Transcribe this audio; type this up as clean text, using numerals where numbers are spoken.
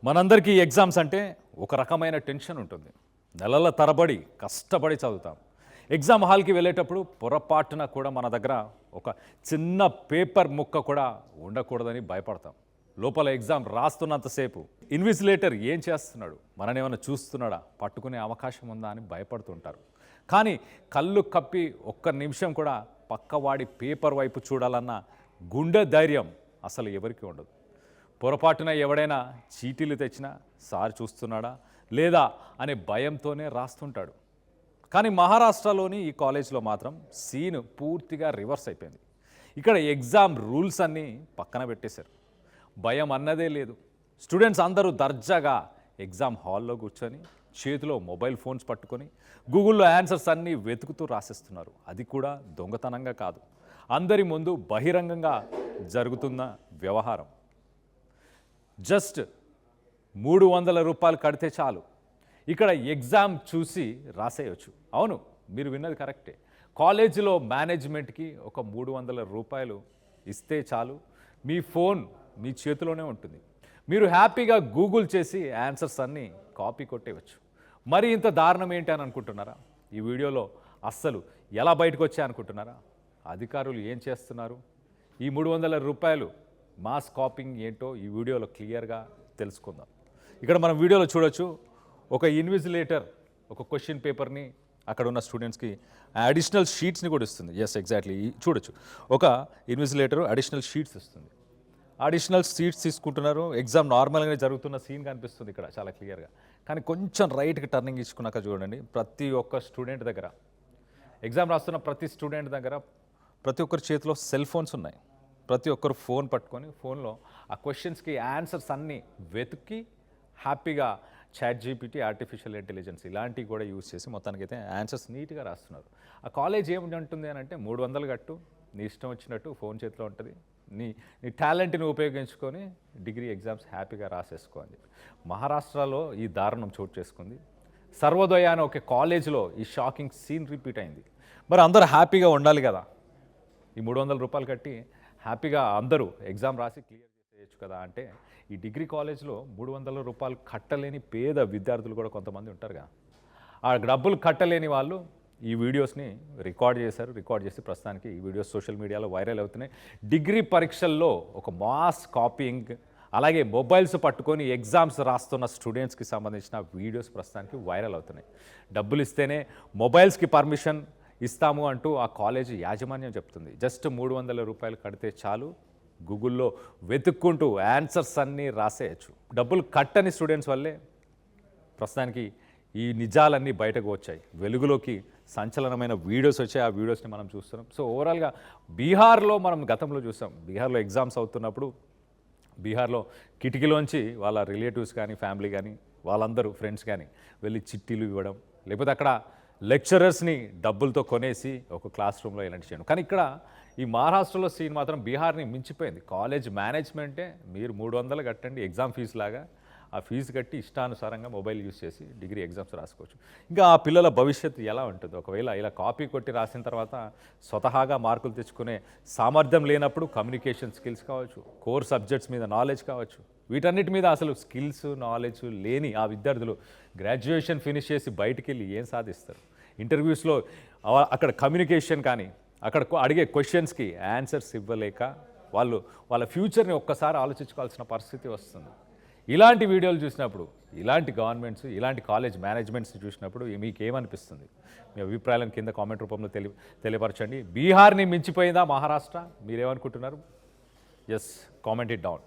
మనందరికీ ఎగ్జామ్స్ అంటే ఒక రకమైన టెన్షన్ ఉంటుంది. నెలల తరబడి కష్టపడి చదువుతాం. ఎగ్జామ్ హాల్కి వెళ్ళేటప్పుడు పొరపాటున కూడా మన దగ్గర ఒక చిన్న పేపర్ ముక్క కూడా ఉండకూడదని భయపడతాం. లోపల ఎగ్జామ్ రాస్తున్నంతసేపు ఇన్విజిలేటర్ ఏం చేస్తున్నాడు, మనని ఏమైనా చూస్తున్నాడా, పట్టుకునే అవకాశం ఉందా అని భయపడుతుంటారు. కానీ కళ్ళు కప్పి ఒక్క నిమిషం కూడా పక్కవాడి పేపర్ వైపు చూడాలన్న గుండె ధైర్యం అసలు ఎవరికి ఉండదు. పొరపాటున ఎవడైనా చీటీలు తెచ్చినా సార్ చూస్తున్నాడా లేదా అనే భయంతోనే రాస్తుంటాడు. కానీ మహారాష్ట్రలోని ఈ కాలేజ్లో మాత్రం సీన్ పూర్తిగా రివర్స్ అయిపోయింది. ఇక్కడ ఎగ్జామ్ రూల్స్ అన్నీ పక్కన పెట్టేశారు. భయం అన్నదే లేదు. స్టూడెంట్స్ అందరూ దర్జాగా ఎగ్జామ్ హాల్లో కూర్చొని చేతిలో మొబైల్ ఫోన్స్ పట్టుకొని గూగుల్లో ఆన్సర్స్ అన్నీ వెతుకుతూ రాసేస్తున్నారు. అది కూడా దొంగతనంగా కాదు, అందరి ముందు బహిరంగంగా జరుగుతున్న వ్యవహారం. జస్ట్ 300 రూపాయలు కడితే చాలు, ఇక్కడ ఎగ్జామ్ చూసి రాసేయచ్చు. అవును, మీరు విన్నది కరెక్టే. కాలేజీలో మేనేజ్మెంట్కి ఒక 300 రూపాయలు ఇస్తే చాలు, మీ ఫోన్ మీ చేతిలోనే ఉంటుంది. మీరు హ్యాపీగా గూగుల్ చేసి ఆన్సర్స్ అన్నీ కాపీ కొట్టేయచ్చు. మరి ఇంత దారుణం ఏంటి అని అనుకుంటున్నారా? ఈ వీడియోలో అస్సలు ఎలా బయటకు వచ్చాయి అనుకుంటున్నారా? అధికారులు ఏం చేస్తున్నారు, ఈ 300 రూపాయలు మాస్ కాపింగ్ ఏంటో ఈ వీడియోలో క్లియర్గా తెలుసుకుందాం. ఇక్కడ మనం వీడియోలో చూడొచ్చు, ఒక ఇన్విజిలేటర్ ఒక క్వశ్చన్ పేపర్ని అక్కడ ఉన్న స్టూడెంట్స్కి అడిషనల్ షీట్స్ని కూడా ఇస్తుంది. ఎస్, ఎగ్జాక్ట్లీ చూడొచ్చు, ఒక ఇన్విజిలేటర్ అడిషనల్ షీట్స్ ఇస్తుంది. అడిషనల్ షీట్స్ తీసుకుంటున్నారు. ఎగ్జామ్ నార్మల్గానే జరుగుతున్న సీన్ కనిపిస్తుంది ఇక్కడ చాలా క్లియర్గా. కానీ కొంచెం రైట్కి టర్నింగ్ ఇచ్చుకున్నాక చూడండి, ప్రతి ఒక్క స్టూడెంట్ దగ్గర, ఎగ్జామ్ రాస్తున్న ప్రతి స్టూడెంట్ దగ్గర ప్రతి ఒక్కరి చేతిలో సెల్ ఫోన్స్ ఉన్నాయి. ప్రతి ఒక్కరు ఫోన్ పట్టుకొని ఫోన్లో ఆ క్వశ్చన్స్కి ఆన్సర్స్ అన్నీ వెతికి హ్యాపీగా చాట్ జీపీటీ, ఆర్టిఫిషియల్ ఇంటెలిజెన్స్ ఇలాంటివి కూడా యూజ్ చేసి మొత్తానికైతే ఆన్సర్స్ నీట్గా రాస్తున్నారు. ఆ కాలేజ్ ఏమిటంటుంది అని అంటే 300 కట్టు, నీ ఇష్టం వచ్చినట్టు ఫోన్ చేతిలో ఉంటుంది, నీ టాలెంట్ని ఉపయోగించుకొని డిగ్రీ ఎగ్జామ్స్ హ్యాపీగా రాసేసుకో అని చెప్పి. మహారాష్ట్రలో ఈ దారుణం చోటు చేసుకుంది. సర్వోదయ అనే ఒక కాలేజ్లో ఈ షాకింగ్ సీన్ రిపీట్ అయింది. మరి అందరూ హ్యాపీగా ఉండాలి కదా, ఈ 300 రూపాయలు కట్టి హ్యాపీగా అందరూ ఎగ్జామ్ రాసి క్లియర్ చేసేయచ్చు కదా అంటే, ఈ డిగ్రీ కాలేజ్లో 300 రూపాయలు కట్టలేని పేద విద్యార్థులు కూడా కొంతమంది ఉంటారుగా. ఆ డబ్బులు కట్టలేని వాళ్ళు ఈ వీడియోస్ని రికార్డ్ చేశారు. రికార్డ్ చేసి ప్రస్తుతానికి ఈ వీడియోస్ సోషల్ మీడియాలో వైరల్ అవుతున్నాయి. డిగ్రీ పరీక్షల్లో ఒక మాస్ కాపీయింగ్, అలాగే మొబైల్స్ పట్టుకొని ఎగ్జామ్స్ రాస్తున్న స్టూడెంట్స్కి సంబంధించిన వీడియోస్ ప్రస్తుతానికి వైరల్ అవుతున్నాయి. డబ్బులు ఇస్తేనే మొబైల్స్కి పర్మిషన్ ఇస్తాము అంటూ ఆ కాలేజీ యాజమాన్యం చెప్తుంది. జస్ట్ 300 రూపాయలు కడితే చాలు, గూగుల్లో వెతుక్కుంటూ ఆన్సర్స్ అన్నీ రాసేయచ్చు. డబ్బులు కట్టని స్టూడెంట్స్ వల్లే ప్రస్తుతానికి ఈ నిజాలన్నీ బయటకు వచ్చాయి, వెలుగులోకి సంచలనమైన వీడియోస్ వచ్చాయి. ఆ వీడియోస్ని మనం చూస్తున్నాం. సో ఓవరాల్గా బీహార్లో మనం గతంలో చూసాం, బీహార్లో ఎగ్జామ్స్ అవుతున్నప్పుడు బీహార్లో కిటికీలోంచి వాళ్ళ రిలేటివ్స్ కానీ ఫ్యామిలీ కానీ వాళ్ళందరూ ఫ్రెండ్స్ కానీ వెళ్ళి చిట్టీలు ఇవ్వడం, లేకపోతే అక్కడ లెక్చరర్స్ని డబ్బులతో కొనేసి ఒక క్లాస్ రూమ్లో ఇలాంటి చేయడం. కానీ ఇక్కడ ఈ మహారాష్ట్రలో సీన్ మాత్రం బీహార్ని మించిపోయింది. కాలేజ్ మేనేజ్మెంటే మీరు 300 కట్టండి ఎగ్జామ్ ఫీజు లాగా, ఆ ఫీజు కట్టి ఇష్టానుసారంగా మొబైల్ యూజ్ చేసి డిగ్రీ ఎగ్జామ్స్ రాసుకోవచ్చు. ఇంకా ఆ పిల్లల భవిష్యత్తు ఎలా ఉంటుంది? ఒకవేళ ఇలా కాపీ కొట్టి రాసిన తర్వాత స్వతహాగా మార్కులు తెచ్చుకునే సామర్థ్యం లేనప్పుడు కమ్యూనికేషన్ స్కిల్స్ కావచ్చు, కోర్ సబ్జెక్ట్స్ మీద నాలెడ్జ్ కావచ్చు, వీటన్నిటి మీద అసలు స్కిల్స్ నాలెడ్జ్ లేని ఆ విద్యార్థులు గ్రాడ్యుయేషన్ ఫినిష్ చేసి బయటికి వెళ్ళి ఏం సాధిస్తారు? ఇంటర్వ్యూస్లో అక్కడ కమ్యూనికేషన్ కానీ అక్కడ అడిగే క్వశ్చన్స్కి ఆన్సర్స్ ఇవ్వలేక వాళ్ళ ఫ్యూచర్ని ఒక్కసారి ఆలోచించుకోవాల్సిన పరిస్థితి వస్తుంది. ఇలాంటి వీడియోలు చూసినప్పుడు, ఇలాంటి గవర్నమెంట్స్, ఇలాంటి కాలేజ్ మేనేజ్మెంట్స్ చూసినప్పుడు మీకు ఏమనిపిస్తుంది? మీ అభిప్రాయాలను కింద కామెంట్ రూపంలో తెలియపరచండి. బీహార్ని మించిపోయిందా మహారాష్ట్ర? మీరేమనుకుంటున్నారు? Yes, comment it down.